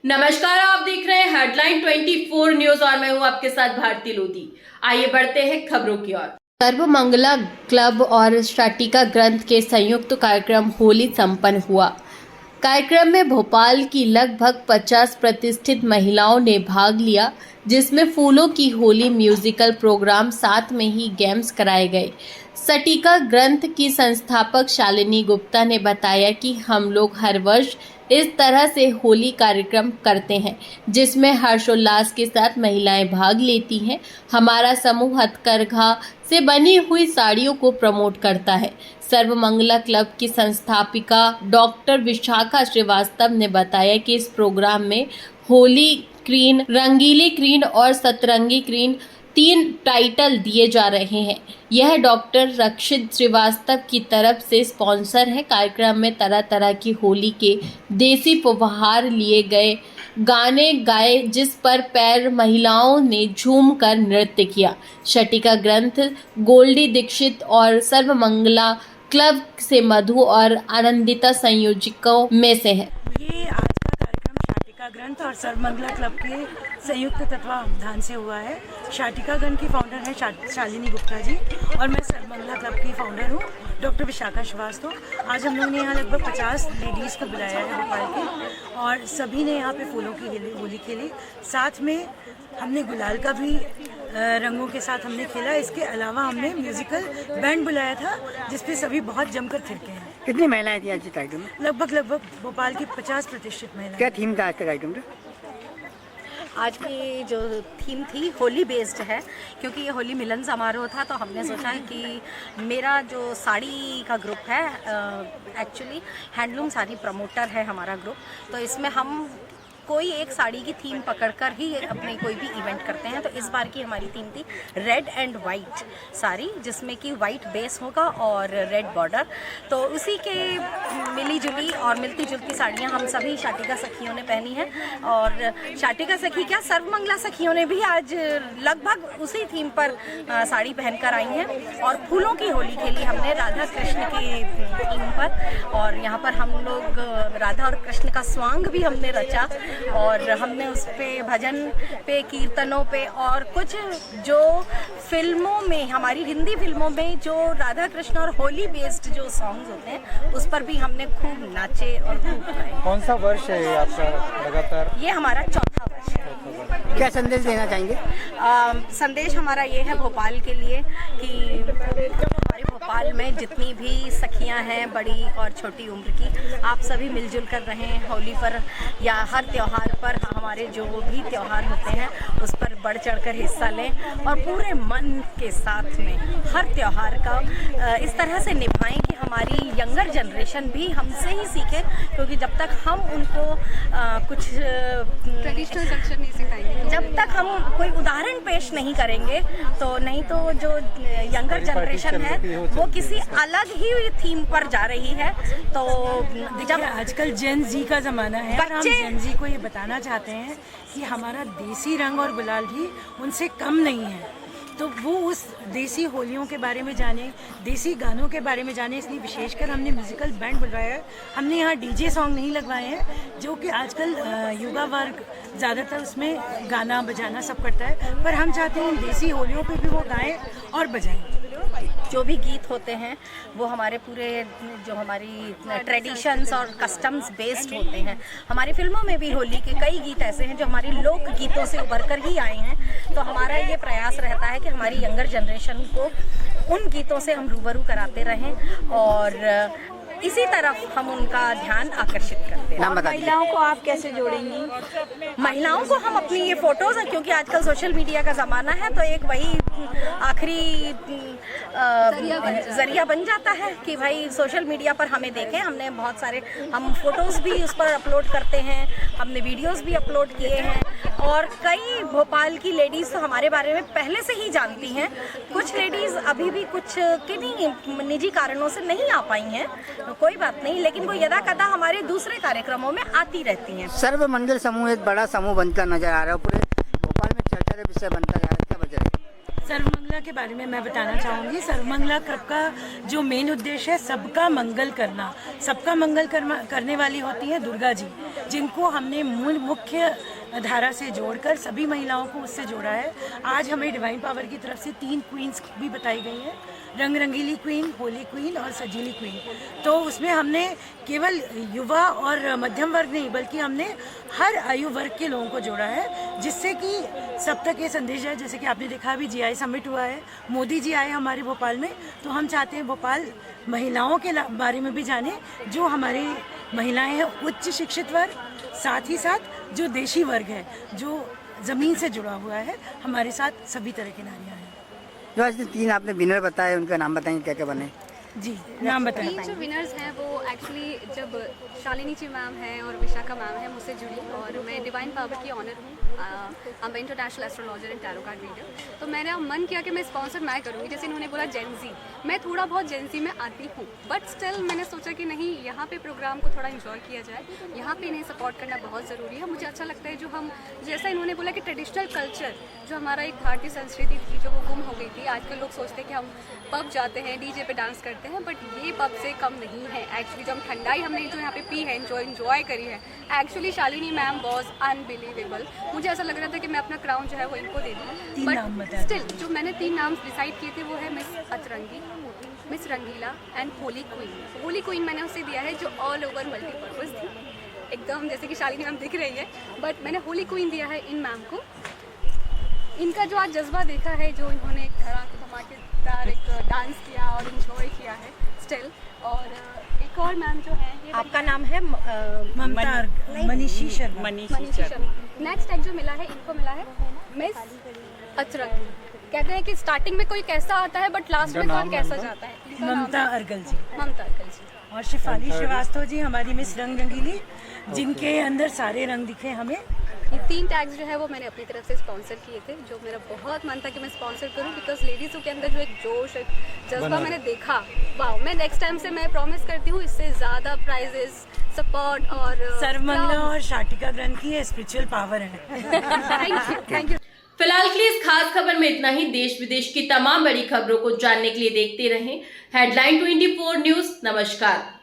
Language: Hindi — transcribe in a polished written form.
नमस्कार, आप देख रहे हैं हेडलाइन 24 न्यूज और मैं हूं आपके साथ भारती लोधी। आइए बढ़ते हैं खबरों की ओर। सर्वमंगला क्लब और शाटिका ग्रंथ के संयुक्त कार्यक्रम होली संपन्न हुआ। कार्यक्रम में भोपाल की लगभग 50 प्रतिष्ठित महिलाओं ने भाग लिया, जिसमें फूलों की होली म्यूजिकल प्रोग्राम, साथ में ही गेम्स कराए गए। शाटिका ग्रंथ की संस्थापक शालिनी गुप्ता ने बताया कि हम लोग हर वर्ष इस तरह से होली कार्यक्रम करते हैं, जिसमें हर्षोल्लास के साथ महिलाएं भाग लेती हैं। हमारा समूह हथकरघा से बनी हुई साड़ियों को प्रमोट करता है। सर्वमंगला क्लब की संस्थापिका डॉक्टर विशाखा श्रीवास्तव ने बताया कि इस प्रोग्राम में होली क्वीन, रंगीली क्वीन और सतरंगी क्वीन 3 टाइटल दिए जा रहे हैं। यह डॉक्टर रक्षित श्रीवास्तव की तरफ से स्पॉन्सर है। कार्यक्रम में तरह तरह की होली के देसी उपहार लिए गए, गाने गाए, जिस पर पैर महिलाओं ने झूमकर नृत्य किया। शाटिका ग्रंथ गोल्डी दीक्षित और सर्वमंगला क्लब से मधु और आनंदिता संयोजकों में से है। ये आज का कार्यक्रम शाटिका ग्रंथ और सर्वमंगला क्लब के संयुक्त तत्वावधान से हुआ है। शाटिका ग्रंथ की फाउंडर है शालिनी गुप्ता जी और मैं सर्वमंगला क्लब की फाउंडर हूँ डॉक्टर विशाखा श्रीवास्तव। आज हम लोगों ने यहाँ लगभग 50 लेडीज़ को बुलाया है भोपाल के, और सभी ने यहाँ पे फूलों की होली खेली। साथ में हमने गुलाल का भी रंगों के साथ हमने खेला। इसके अलावा हमने म्यूजिकल बैंड बुलाया था, जिसपे सभी बहुत जमकर थिरके हैं। कितनी महिलाएं थी आज के कार्यक्रम में? लगभग भोपाल की 50 प्रतिशत महिलाएं। क्या थीम था आज का कार्यक्रम का? आज की जो थीम थी होली बेस्ड है, क्योंकि ये होली मिलन समारोह था, तो हमने सोचा है कि मेरा जो साड़ी का ग्रुप है, एक्चुअली हैंडलूम साड़ी प्रमोटर है हमारा ग्रुप, तो इसमें हम कोई एक साड़ी की थीम पकड़कर ही अपने कोई भी इवेंट करते हैं। तो इस बार की हमारी थीम थी रेड एंड वाइट साड़ी, जिसमें कि वाइट बेस होगा और रेड बॉर्डर। तो उसी के मिली जुली और मिलती जुलती साड़ियाँ हम सभी शाटिका सखियों ने पहनी हैं, और शाटिका सखी क्या, सर्वमंगला सखियों ने भी आज लगभग उसी थीम पर साड़ी पहनकर आई हैं। और फूलों की होली खेली हमने राधा कृष्ण की थीम पर, और यहाँ पर हम लोग राधा और कृष्ण का स्वांग भी हमने रचा, और हमने उस पे भजन पे, कीर्तनों पे, और कुछ जो फिल्मों में, हमारी हिंदी फिल्मों में जो राधा कृष्ण और होली बेस्ड जो सॉन्ग्स होते हैं, उस पर भी हमने खूब नाचे और खूब गाए। कौन सा वर्ष है आपका लगातार? ये हमारा चौथा वर्ष है। क्या संदेश देना चाहेंगे? संदेश हमारा ये है भोपाल के लिए कि हमारे भोपाल में जितनी भी सखियां हैं, बड़ी और छोटी उम्र की, आप सभी मिलजुल कर रहें। होली पर या हर त्योहार पर, हमारे जो भी त्योहार होते हैं उस पर बढ़ चढ़कर हिस्सा लें, और पूरे मन के साथ में हर त्योहार का इस तरह से निभाएं कि हमारी यंगर जनरेशन भी हमसे ही सीखे, क्योंकि जब तक हम उनको कुछ ट्रेडिशनल कल्चर नहीं सिखाएंगे, जब तक हम कोई उदाहरण पेश नहीं करेंगे, तो नहीं तो जो यंगर जनरेशन है वो किसी अलग ही थीम पर जा रही है। तो जब आजकल जेन जी का ज़माना है, और हम जेन जी को ये बताना चाहते हैं कि हमारा देसी रंग और गुलाल भी उनसे कम नहीं है, तो वो उस देसी होलियों के बारे में जाने, देसी गानों के बारे में जाने। इसलिए विशेषकर हमने म्यूजिकल बैंड बुलवाया है। हमने यहाँ डीजे सॉन्ग नहीं लगवाए हैं, जो कि आजकल युवा वर्ग ज़्यादातर उसमें गाना बजाना सब करता है, पर हम चाहते हैं देसी होलियों पे भी वो गाएं और बजाएं। जो भी गीत होते हैं वो हमारे पूरे जो हमारी ट्रेडिशंस और कस्टम्स बेस्ड होते हैं। हमारी फिल्मों में भी होली के कई गीत ऐसे हैं जो हमारी लोक गीतों से उभर कर ही आए हैं। तो हमारा ये प्रयास रहता है कि हमारी यंगर जनरेशन को उन गीतों से हम रूबरू कराते रहें, और इसी तरफ हम उनका ध्यान आकर्षित करते हैं। महिलाओं को आप कैसे जोड़ेंगी? महिलाओं को हम अपनी ये फोटोज हैं, क्योंकि आजकल सोशल मीडिया का ज़माना है, तो एक वही आखिरी जरिया बन जाता है कि भाई सोशल मीडिया पर हमें देखें। हमने बहुत सारे हम फोटोज़ भी उस पर अपलोड करते हैं, हमने वीडियोस भी अपलोड किए हैं, और कई भोपाल की लेडीज़ तो हमारे बारे में पहले से ही जानती हैं। कुछ लेडीज़ अभी भी कुछ किन्हीं निजी कारणों से नहीं आ पाई हैं, तो कोई बात नहीं, लेकिन वो यदा कदा हमारे दूसरे कार्यक्रमों में आती रहती हैं। सर्वमंगल समूह एक बड़ा समूह बनकर नजर आ रहा है, पूरे भोपाल में चर्चा का विषय बनता जा रहा है, क्या वजह है? सर्वमंगला के बारे में मैं बताना चाहूँगी। सर्वमंगला क्लब का जो मेन उद्देश्य है सबका मंगल करना। सबका मंगल करने वाली होती है दुर्गा जी, जिनको हमने मुख्य धारा से जोड़कर सभी महिलाओं को उससे जोड़ा है। आज हमें डिवाइन पावर की तरफ से 3 क्वींस भी बताई गई हैं, रंग रंगीली क्वीन, होली क्वीन और सजीली क्वीन। तो उसमें हमने केवल युवा और मध्यम वर्ग नहीं बल्कि हमने हर आयु वर्ग के लोगों को जोड़ा है, जिससे कि सब तक ये संदेश है। जैसे कि आपने देखा अभी GI समिट हुआ है, मोदी जी आए हमारे भोपाल में, तो हम चाहते हैं भोपाल महिलाओं के बारे में भी जाने, जो हमारी महिलाएं हैं उच्च शिक्षित वर्ग, साथ ही साथ जो देशी वर्ग है, जो ज़मीन से जुड़ा हुआ है, हमारे साथ सभी तरह की नारियाँ हैं। जो आज 3 आपने विनर बताए, उनका नाम बताएंगे क्या क्या बने? जी, नाम बताएं। 3 जो विनर्स हैं वो एक्चुअली जब शालिनी जी मैम हैं और विशाखा मैम है मुझसे जुड़ी, और मैं डिवाइन पावर की ऑनर हूँ। I am international astrologer and tarot card reader. तो मैंने मन किया कि मैं स्पॉन्सर मैं करूँगी। जैसे इन्होंने बोला जेंजी, मैं थोड़ा बहुत जेंजी में आती हूँ, बट स्टिल मैंने सोचा कि नहीं, यहाँ पे प्रोग्राम को थोड़ा इन्जॉय किया जाए, यहाँ पे इन्हें सपोर्ट करना बहुत ज़रूरी है। मुझे अच्छा लगता है जो हम, जैसा इन्होंने बोला कि ट्रेडिशनल कल्चर जो हमारा एक भारतीय संस्कृति थी जो वो गुम हो गई थी। आजकल लोग सोचते हैं कि हम पब जाते हैं, DJ पे डांस करते हैं, बट ये पब से कम नहीं है। एक्चुअली जो हम ठंडाई हमने जो यहाँ पे पी है, इन्जॉय करी है, actually Shalini ma'am was unbelievable. मुझे ऐसा लग रहा था कि मैं अपना क्राउन जो है वो इनको दे दूँ, बट स्टिल जो मैंने 3 नाम डिसाइड किए थे वो है Miss Atrangi, Miss Rangeela and Holi queen. Holi queen मैंने उसे दिया है जो ऑल ओवर मल्टीपर्पज़ थी, एकदम जैसे कि शालिनी मैम दिख रही है, बट मैंने होली क्वीन दिया है इन मैम को। इनका जो आज जज्बा देखा है, जो इन्होंने एक धमाकेदार एक डांस किया और इन्जॉय किया है स्टिल। और एक और मैम जो है, आपका नाम है ममता मनीषी शर्मा। मनीषी शर्मा। नेक्स्ट टैग जो मिला है, इनको मिला है मिस अतरंगी। कहते हैं कि स्टार्टिंग में कोई कैसा आता है बट लास्ट में कौन कैसा जाता है। ममता अर्गल जी। ममता अर्गल जी। और शिफाली श्रीवास्तव जी हमारी मिस रंग रंगीली, जिनके अंदर सारे रंग दिखे हमें। ये 3 टैग्स जो है वो मैंने अपनी तरफ से स्पॉन्सर किए थे, जो मेरा बहुत मन था कि मैं स्पॉन्सर करूं, बिकॉज लेडीज़ों के अंदर जो एक जोश, एक जज्बा मैंने देखा, वाह। मैं नेक्स्ट टाइम से मैं प्रॉमिस करती हूँ इससे ज़्यादा प्राइजेस, सपोर्ट और सर्वमंगला और शाटिका ग्रंथ की स्पिरिचुअल पावर है। Thank you. फिलहाल के लिए इस खास खबर में इतना ही। देश विदेश की तमाम बड़ी खबरों को जानने के लिए देखते रहें हेडलाइन 24 न्यूज। नमस्कार।